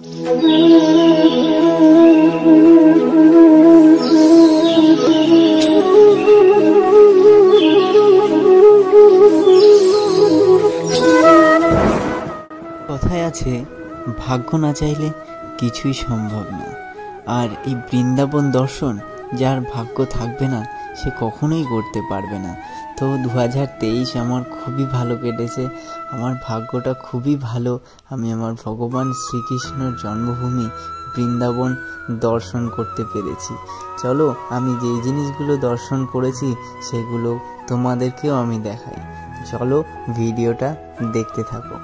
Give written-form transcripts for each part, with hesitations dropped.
কথায় আছে, ভাগ্য না চাইলে কিছুই সম্ভব না। আর এই বৃন্দাবন দর্শন যার ভাগ্য থাকবে না সে কখনোই করতে পারবে না। তো 2023 আমার খুবই ভালো কেটেছে, আমার ভাগ্যটা খুবই ভালো। আমি আমার ভগবান শ্রীকৃষ্ণর জন্মভূমি বৃন্দাবন দর্শন করতে পেরেছি। চলো আমি যেই জিনিসগুলো দর্শন করেছি সেগুলো তোমাদেরকেও আমি দেখাই। চলো ভিডিওটা দেখতে থাকো।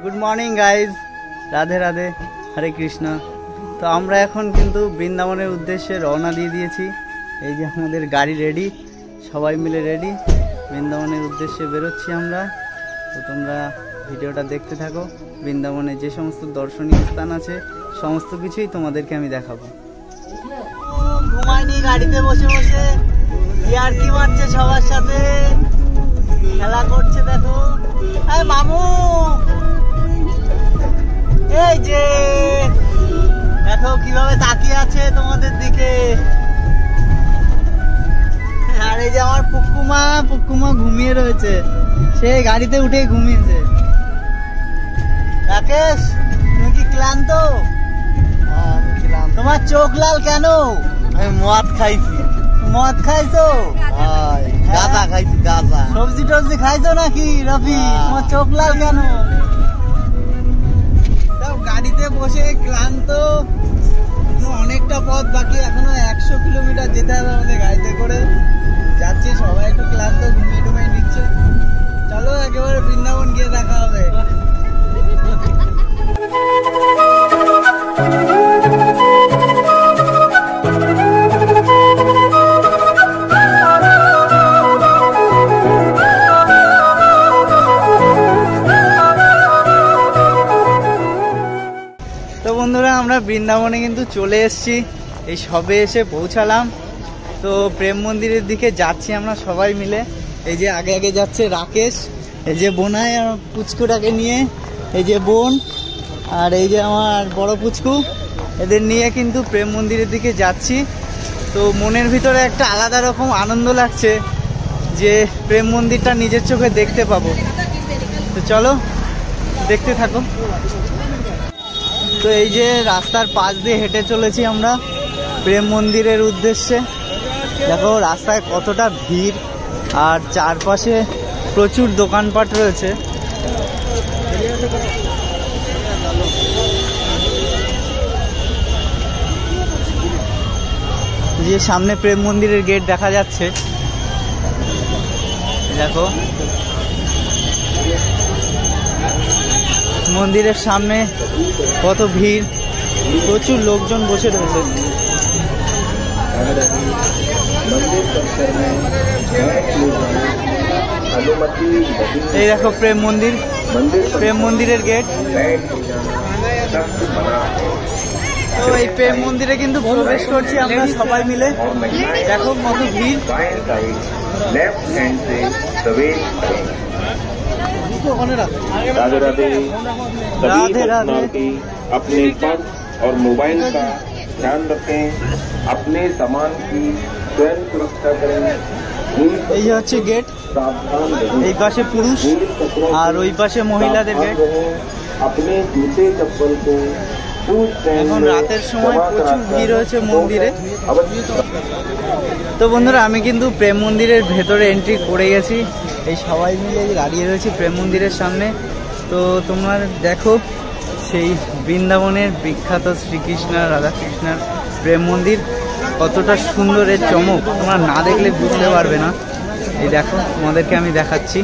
Good morning guys, Radhe Radhe, Hare Krishna. তো আমরা এখন কিন্তু বৃন্দাবনের উদ্দেশ্যে রওনা দিয়ে দিয়েছি। এই যে আমাদের গাড়ি রেডি, সবাই মিলে রেডি, বৃন্দাবনের উদ্দেশ্যে বেরোচ্ছি আমরা। তো তোমরা ভিডিওটা দেখতে থাকো। বৃন্দাবনে যে সমস্ত দর্শনীয় স্থান আছে সমস্ত কিছুই তোমাদেরকে আমি দেখাবো। ঘুমায়নি, গাড়িতে বসে বসে আর কি মারছে, সবার সাথে খেলা করছে। দেখো মামু, এই যে দেখো কিভাবে তাকিয়ে আছে তোমাদের দিকে। আর এই যে আমার পুকুমা ঘুমিয়ে রয়েছে, সে গাড়িতে উঠে ঘুমিয়েছে। রাকেশ, তুমি কি ক্লান্ত? তোমার চোখ লাল কেন? আমি মদ খাইছি। মদ খাইছো? গাঁজা খাইছি, গাঁজা। সবজি টবজি খাইছো নাকি রবি? তোমার চোখ লাল কেন? গাড়িতে বসে ক্লান্ত, অনেকটা পথ বাকি, এখনো 100 কিলোমিটার যেতে হবে আমাদের গাড়িতে করে। যাচ্ছি, সবাই একটু ক্লান্ত, ঘুমিয়ে টুমিয়ে নিচ্ছে। চলো একেবারে বৃন্দাবন গিয়ে দেখা হবে। বন্ধুরা, আমরা বৃন্দাবনে কিন্তু চলে এসেছি, এই সবে এসে পৌঁছালাম। তো প্রেম মন্দিরের দিকে যাচ্ছি আমরা সবাই মিলে। এই যে আগে আগে যাচ্ছে রাকেশ, এই যে বোনাই আর পুচকুটাকে নিয়ে, এই যে বোন আর এই যে আমার বড় পুচকু, এদের নিয়ে কিন্তু প্রেম মন্দিরের দিকে যাচ্ছি। তো মনের ভিতরে একটা আলাদা রকম আনন্দ লাগছে যে প্রেম মন্দিরটা নিজের চোখে দেখতে পাবো। তো চলো দেখতে থাকো। তো এই যে রাস্তার পাশ দিয়ে হেঁটে চলেছি আমরা প্রেম মন্দিরের উদ্দেশ্যে। দেখো রাস্তায় কতটা ভিড়, আর চারপাশে প্রচুর দোকানপাট রয়েছে। যে সামনে প্রেম মন্দিরের গেট দেখা যাচ্ছে, দেখো মন্দিরের সামনে কত ভিড়, প্রচুর লোকজন বসে রয়েছে। এই দেখো প্রেম মন্দির, প্রেম মন্দিরের গেট। তো এই প্রেম মন্দিরে কিন্তু প্রবেশ করছি আমরা সবাই মিলে। দেখো কত ভিড়। राधे राधे। राधे राधे। अपने पर्स और मोबाइल का ध्यान रखें, अपने सामान की स्वयं सुरक्षा करें। এই হচ্ছে গেট, এই পাশে পুরুষ আর ওই পাশে মহিলাদের গেট। अपने जूते चप्पल को এখন রাতের সময় প্রচুর ভিড় হয়েছে মন্দিরে। তো বন্ধুরা, আমি কিন্তু প্রেম মন্দিরের ভেতরে এন্ট্রি করে গেছি। এই সবাই মিলে দাঁড়িয়ে রয়েছি প্রেম মন্দিরের সামনে। তো তোমরা দেখো সেই বৃন্দাবনের বিখ্যাত শ্রীকৃষ্ণ রাধাকৃষ্ণের প্রেম মন্দির কতটা সুন্দর, এর চমক তোমরা না দেখলে বুঝতে পারবে না। এই দেখো, তোমাদেরকে আমি দেখাচ্ছি।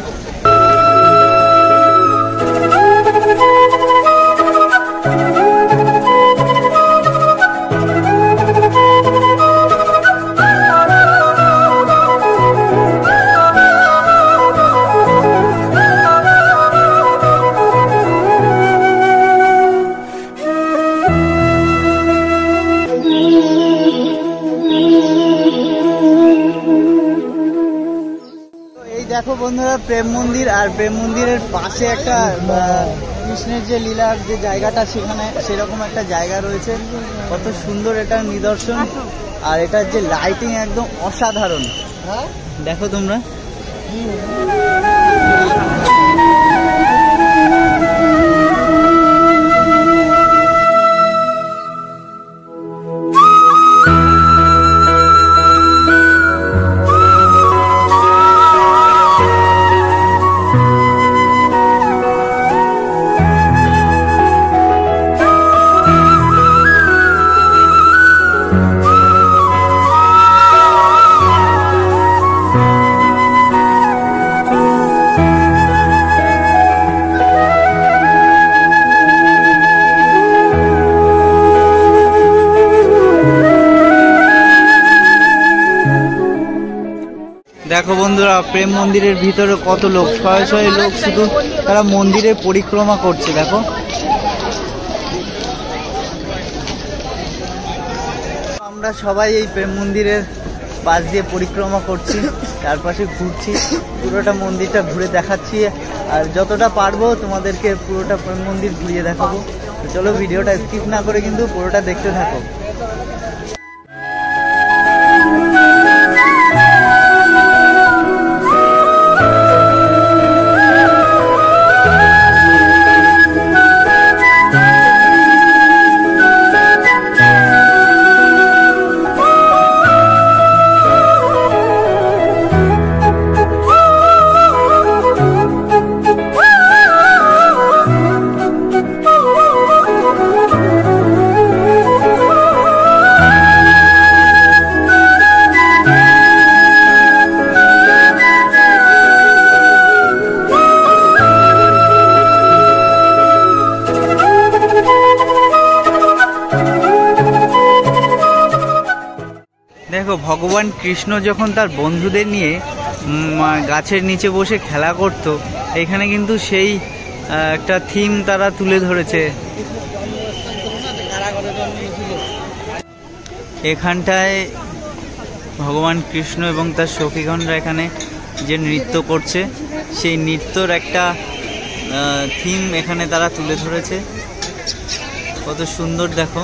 দেখো বন্ধুরা প্রেম মন্দির, আর প্রেম মন্দিরের পাশে একটা কৃষ্ণের যে লীলার যে জায়গাটা সেখানে সেরকম একটা জায়গা রয়েছে। কত সুন্দর এটার নিদর্শন, আর এটার যে লাইটিং একদম অসাধারণ। দেখো তোমরা। দেখো বন্ধুরা প্রেম মন্দিরের ভিতরে কত লোক, শয়ে শয়ে লোক শুধু তারা মন্দিরের পরিক্রমা করছে। দেখো আমরা সবাই এই প্রেম মন্দিরের পাশ দিয়ে পরিক্রমা করছি, চারপাশে ঘুরছি, পুরোটা মন্দিরটা ঘুরে দেখাচ্ছি, আর যতটা পারবো তোমাদেরকে পুরোটা প্রেম মন্দির ঘুরিয়ে দেখাবো। তো চলো ভিডিওটা স্কিপ না করে কিন্তু পুরোটা দেখতে থাকো। দেখো ভগবান কৃষ্ণ যখন তার বন্ধুদের নিয়ে গাছের নিচে বসে খেলা করত, এখানে কিন্তু সেই একটা থিম তারা তুলে ধরেছে। এখানটায় ভগবান কৃষ্ণ এবং তার সখীগণরা এখানে যে নৃত্য করছে, সেই নৃত্যর একটা থিম এখানে তারা তুলে ধরেছে। কত সুন্দর দেখো।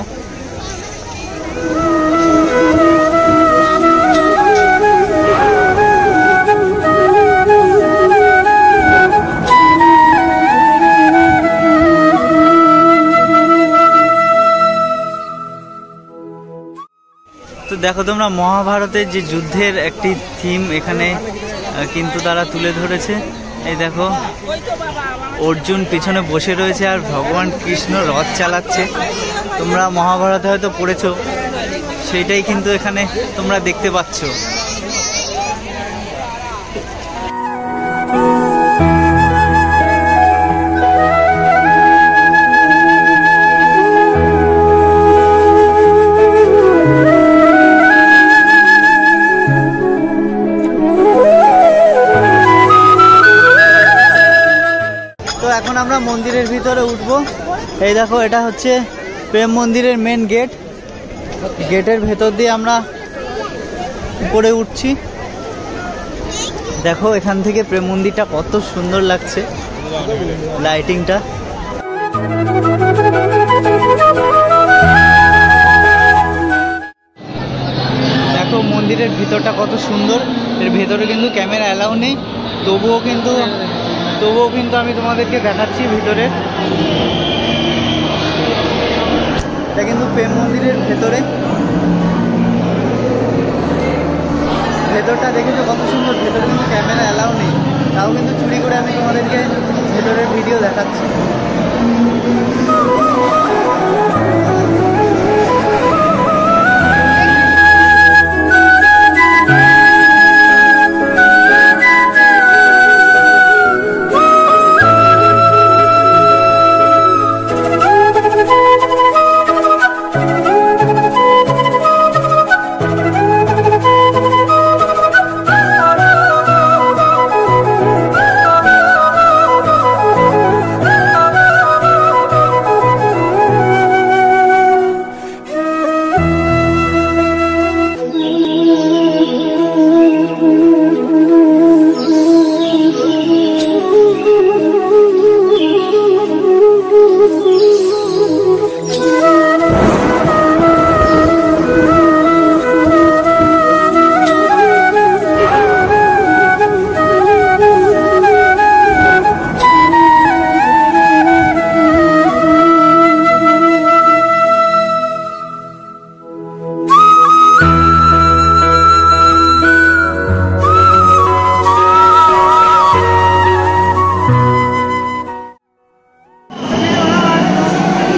তো দেখো তোমরা মহাভারতের যে যুদ্ধের একটি থিম এখানে কিন্তু তারা তুলে ধরেছে। এই দেখো অর্জুন পিছনে বসে রয়েছে আর ভগবান কৃষ্ণ রথ চালাচ্ছে। তোমরা মহাভারতে হয়তো পড়েছো, সেইটাই কিন্তু এখানে তোমরা দেখতে পাচ্ছ। এখন আমরা মন্দিরের ভিতরে উঠবো। এই দেখো এটা হচ্ছে প্রেম মন্দিরের মেন গেট। গেটের ভেতর দিয়ে আমরা উপরে উঠছি। দেখো এখান থেকে প্রেম মন্দিরটা কত সুন্দর লাগছে, লাইটিংটা। দেখো মন্দিরের ভিতরটা কত সুন্দর। এর ভেতরে কিন্তু ক্যামেরা অ্যালাউ নেই, তবুও কিন্তু আমি তোমাদেরকে দেখাচ্ছি ভিতরে। এটা কিন্তু প্রেম মন্দিরের ভেতরটা দেখেছো কত সুন্দর। ভেতরে কিন্তু ক্যামেরা অ্যালাউ নেই, তাও কিন্তু চুরি করে আমি তোমাদেরকে ভেতরের ভিডিও দেখাচ্ছি।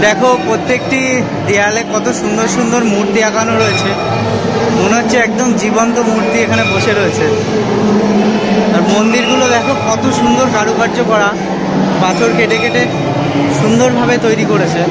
দেখো প্রত্যেকটি দেয়ালে কত সুন্দর সুন্দর মূর্তি আঁকানো রয়েছে, মনে হচ্ছে একদম জীবন্ত মূর্তি এখানে বসে রয়েছে। আর মন্দিরগুলো দেখো কত সুন্দর কারুকার্য করা, পাথর কেটে কেটে সুন্দরভাবে তৈরি করেছে।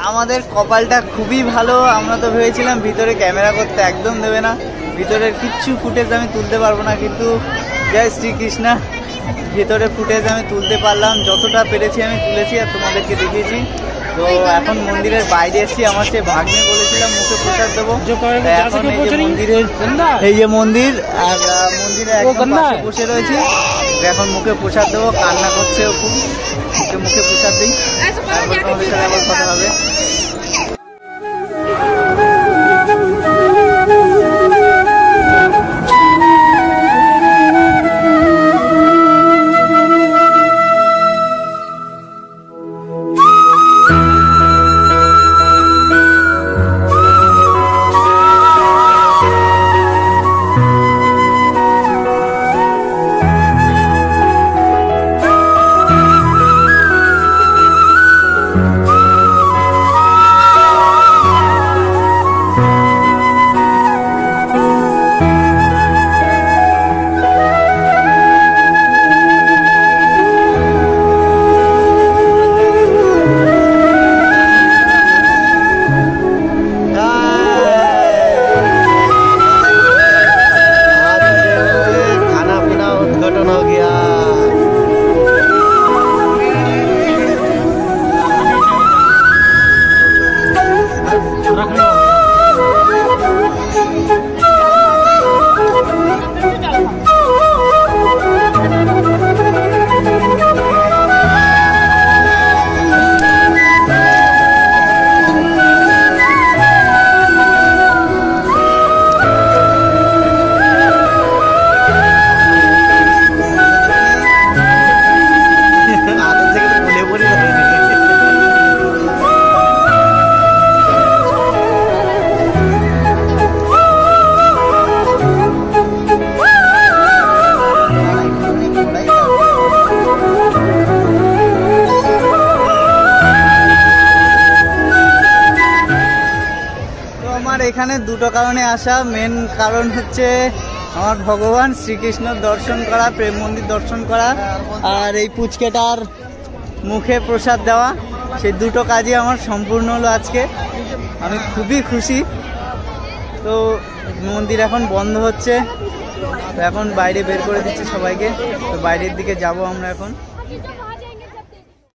আমাদের কপালটা খুবই ভালো, আমরা তো ভেবেছিলাম ভিতরে ক্যামেরা করতে একদম দেবে না, ভিতরের কিচ্ছু ফুটেজ আমি তুলতে পারবো না, কিন্তু জয় শ্রীকৃষ্ণ, ভিতরে ফুটেজ আমি তুলতে পারলাম, যতটা পেরেছি আমি তুলেছি আর তোমাদেরকে দেখিয়েছি। তো এখন মন্দিরের বাইরে এসেছি, আমার সে ভাগ্নে বলেছিলাম মুখে প্রসাদ দেবো, এখন এই যে মন্দির আর মন্দিরে একদম পাশে বসে রয়েছি, এখন মুখে প্রসাদ দেবো, কান্না করছে খুব, মুখে প্রসাদ দিই, তারপর তোমাদের সাথে আবার কথা হবে। এখানে দুটো কারণে আসা, মেন কারণ হচ্ছে আমার ভগবান শ্রীকৃষ্ণর দর্শন করা, প্রেম মন্দির দর্শন করা, আর এই পুচকেটার মুখে প্রসাদ দেওয়া, সেই দুটো কাজই আমার সম্পূর্ণ হলো আজকে। আমি খুবই খুশি। তো মন্দির এখন বন্ধ হচ্ছে, তো এখন বাইরে বের করে দিচ্ছে সবাইকে, তো বাইরের দিকে যাব আমরা এখন।